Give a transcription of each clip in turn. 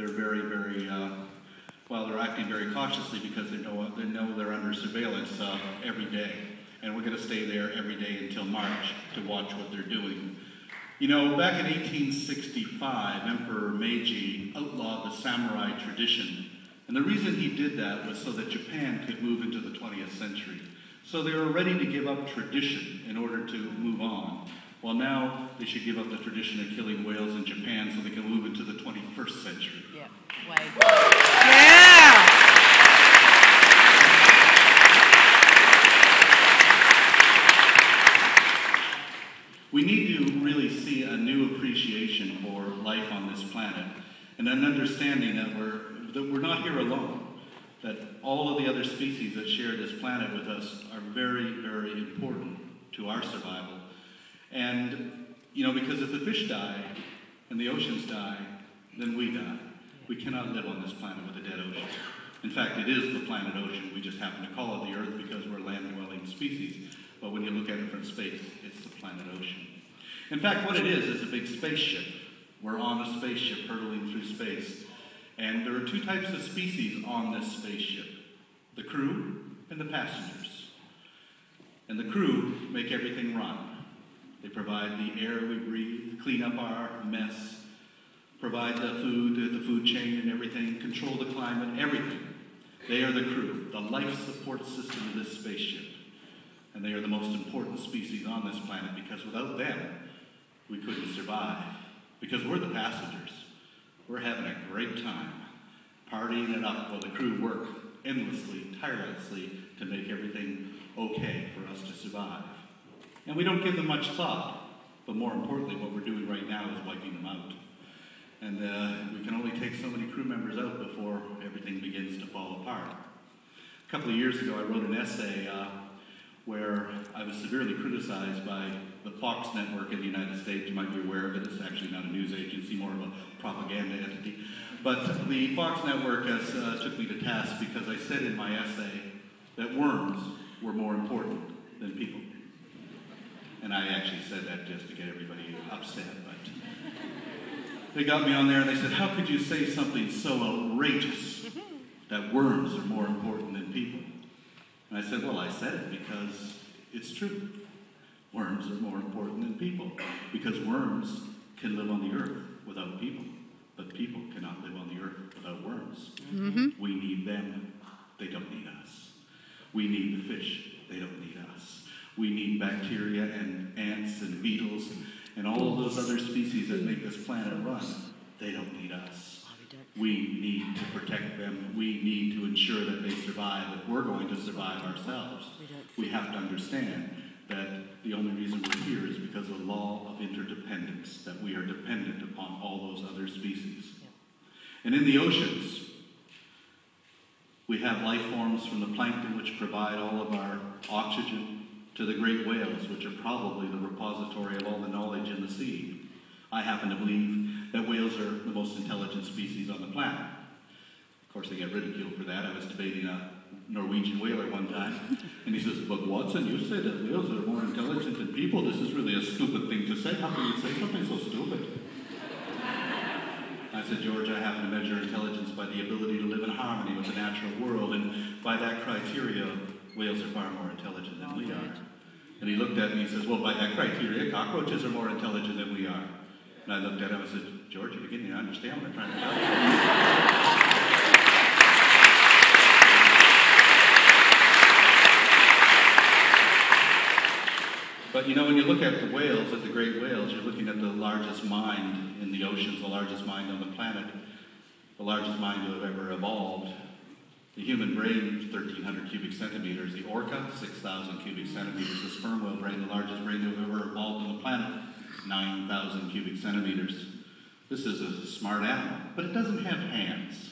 they're very, very, well, they're acting very cautiously because they know they're under surveillance every day. And we're going to stay there every day until March to watch what they're doing. You know, back in 1865, Emperor Meiji outlawed the samurai tradition. And the reason he did that was so that Japan could move into the 20th century. So they were ready to give up tradition in order to move on. Well, now they should give up the tradition of killing whales in Japan so they can move into the 21st century. Yeah. Yeah! We need to really see a new appreciation for life on this planet and an understanding that we're not here alone, that all of the other species that share this planet with us are very, very important to our survival. And, you know, because if the fish die and the oceans die, then we die. We cannot live on this planet with a dead ocean. In fact, it is the planet ocean. We just happen to call it the Earth because we're a land-dwelling species. But when you look at it from space, it's the planet ocean. In fact, what it is a big spaceship. We're on a spaceship hurtling through space. And there are two types of species on this spaceship, the crew and the passengers. And the crew make everything run. They provide the air we breathe, clean up our mess, provide the food chain and everything, control the climate, everything. They are the crew, the life support system of this spaceship. And they are the most important species on this planet because without them, we couldn't survive. Because we're the passengers. We're having a great time, partying it up while the crew work endlessly, tirelessly to make everything okay for us to survive. And we don't give them much thought, but more importantly, what we're doing right now is wiping them out. And we can only take so many crew members out before everything begins to fall apart. A couple of years ago, I wrote an essay where I was severely criticized by the Fox network in the United States. You might be aware of it. It's actually not a news agency, more of a propaganda entity. But the Fox network took me to task because I said in my essay that worms were more important than people. And I actually said that just to get everybody upset, but they got me on there and they said, how could you say something so outrageous that worms are more important than people? And I said, well, I said it because it's true. Worms are more important than people because worms can live on the earth without people, but people cannot live on the earth without worms. Mm-hmm. We need them. They don't need us. We need the fish. They don't need us. We need bacteria and ants and beetles and all of those other species that make this planet run. They don't need us. We need to protect them. We need to ensure that they survive if we're going to survive ourselves. We have to understand that the only reason we're here is because of the law of interdependence, that we are dependent upon all those other species. And in the oceans, we have life forms from the plankton which provide all of our oxygen to the great whales, which are probably the repository of all the knowledge in the sea. I happen to believe that whales are the most intelligent species on the planet. Of course, they get ridiculed for that. I was debating a Norwegian whaler one time, and he says, but Watson, you say that whales are more intelligent than people. This is really a stupid thing to say. How can you say something so stupid? I said, George, I happen to measure intelligence by the ability to live in harmony with the natural world, and by that criteria, whales are far more intelligent than we are. And he looked at me and says, well, by that criteria, cockroaches are more intelligent than we are. And I looked at him and said, George, you're beginning to understand what I'm trying to tell you. But you know, when you look at the whales, at the great whales, you're looking at the largest mind in the oceans, the largest mind on the planet, the largest mind to have ever evolved. The human brain is 1,300 cubic centimeters. The orca, 6,000 cubic centimeters. The sperm whale brain, the largest brain to have ever evolved on the planet, 9,000 cubic centimeters. This is a smart animal, but it doesn't have hands.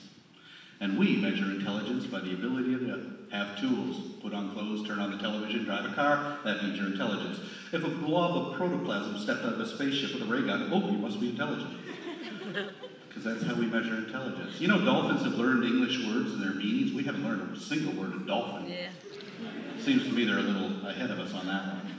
And we measure intelligence by the ability to have tools, put on clothes, turn on the television, drive a car. That means you're intelligent. If a blob of protoplasm stepped out of a spaceship with a ray gun, oh, you must be intelligent. Because that's how we measure intelligence. You know, dolphins have learned English words and their meanings. We haven't learned a single word of dolphin. Yeah. Seems to me they're a little ahead of us on that one.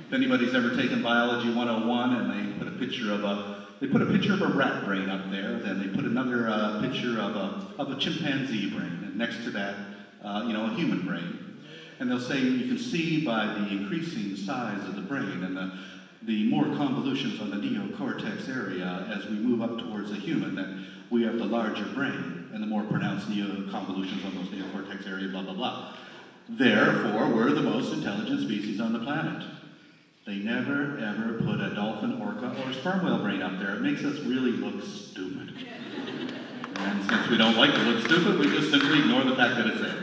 If anybody's ever taken Biology 101 and they put a picture of a they put a picture of a rat brain up there, then they put another picture of a chimpanzee brain, and next to that, a human brain. And they'll say you can see by the increasing size of the brain and the more convolutions on the neocortex area as we move up towards a human that we have the larger brain and the more pronounced neoconvolutions on those neocortex area, blah, blah, blah. Therefore, we're the most intelligent species on the planet. They never, ever put a dolphin, orca, or sperm whale brain up there. It makes us really look stupid. And since we don't like to look stupid, we just simply ignore the fact that it's there.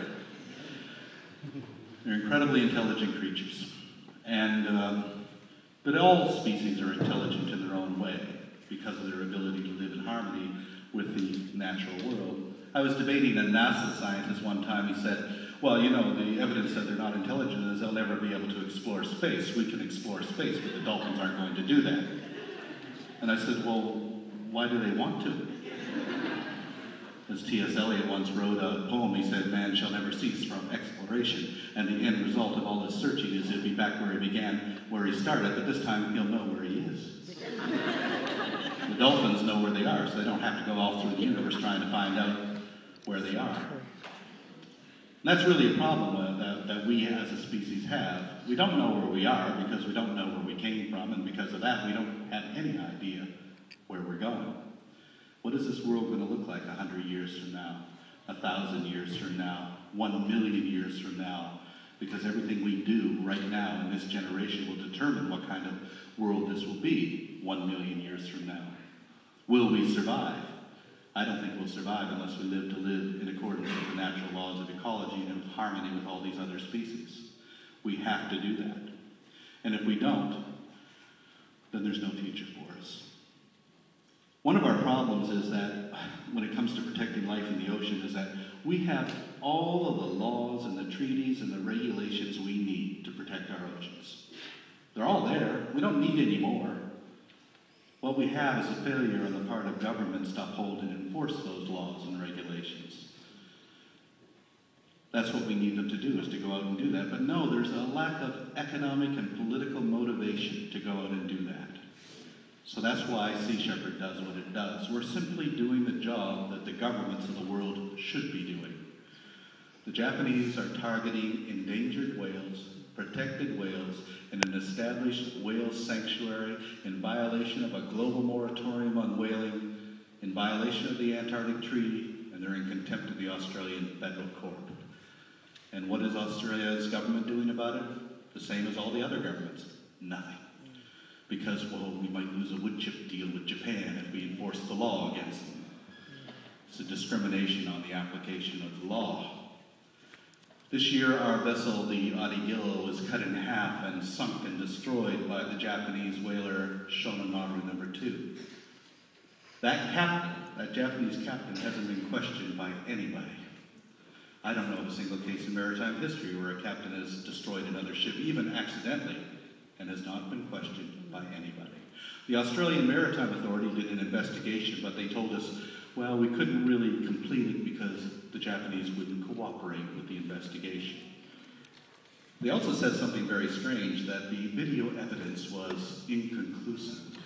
They're incredibly intelligent creatures. But all species are intelligent in their own way because of their ability to live in harmony with the natural world. I was debating a NASA scientist one time. He said, well, the evidence that they're not intelligent is they'll never be able to explore space. We can explore space, but the dolphins aren't going to do that. And I said, well, why do they want to? As T.S. Eliot once wrote a poem, he said, man shall never cease from exploration, and the end result of all his searching is he'll be back where he began, where he started, but this time he'll know where he is. The dolphins know where they are, so they don't have to go all through the universe trying to find out where they are. And that's really a problem that we as a species have. We don't know where we are because we don't know where we came from, and because of that, we don't have any idea where we're going. What is this world going to look like 100 years from now, 1,000 years from now, 1 million years from now? Because everything we do right now in this generation will determine what kind of world this will be 1 million years from now. Will we survive? I don't think we'll survive unless we live in accordance with the natural laws of ecology and in harmony with all these other species. We have to do that. And if we don't, then there's no future for us. One of our problems is that when it comes to protecting life in the ocean is that we have all of the laws and the treaties and the regulations we need to protect our oceans. They're all there. We don't need any more. What we have is a failure on the part of governments to uphold and enforce those laws and regulations. That's what we need them to do, is to go out and do that. But no, there's a lack of economic and political motivation to go out and do that. So that's why Sea Shepherd does what it does. We're simply doing the job that the governments of the world should be doing. The Japanese are targeting endangered whales, protected whales, in an established whale sanctuary in violation of a global moratorium on whaling, in violation of the Antarctic Treaty, and they're in contempt of the Australian Federal Court. And what is Australia's government doing about it? The same as all the other governments. Nothing. Because, well, we might lose a wood chip deal with Japan if we enforce the law against them. It's a discrimination on the application of the law. This year, our vessel, the Adigillo, was cut in half and sunk and destroyed by the Japanese whaler Shonomaru No. 2. That Japanese captain hasn't been questioned by anybody. I don't know of a single case in maritime history where a captain has destroyed another ship, even accidentally, and has not been questioned by anybody. The Australian Maritime Authority did an investigation, but they told us, well, we couldn't really complete it because the Japanese wouldn't cooperate with the investigation. They also said something very strange, that the video evidence was inconclusive,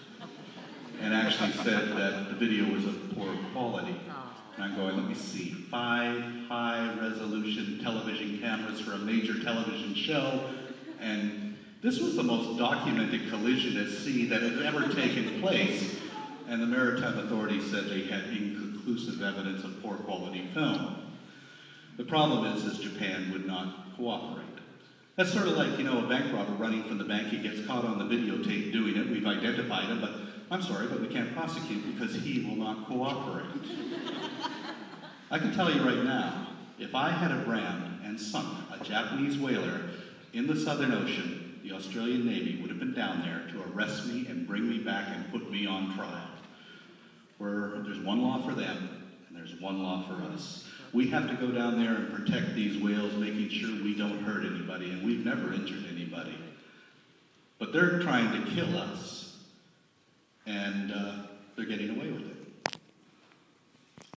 and actually said that the video was of poor quality. And I'm going, let me see, 5 high-resolution television cameras for a major television show, and this was the most documented collision at sea that had ever taken place, and the Maritime Authority said they had inconclusive evidence of poor quality film. The problem is Japan would not cooperate. That's sort of like, a bank robber running from the bank. He gets caught on the videotape doing it. We've identified him, but I'm sorry, but we can't prosecute because he will not cooperate. I can tell you right now, if I had rammed and sunk a Japanese whaler in the Southern Ocean, the Australian Navy would have been down there to arrest me and bring me back and put me on trial. Where there's one law for them, and there's one law for us. We have to go down there and protect these whales, making sure we don't hurt anybody, and we've never injured anybody. But they're trying to kill us, and they're getting away with it.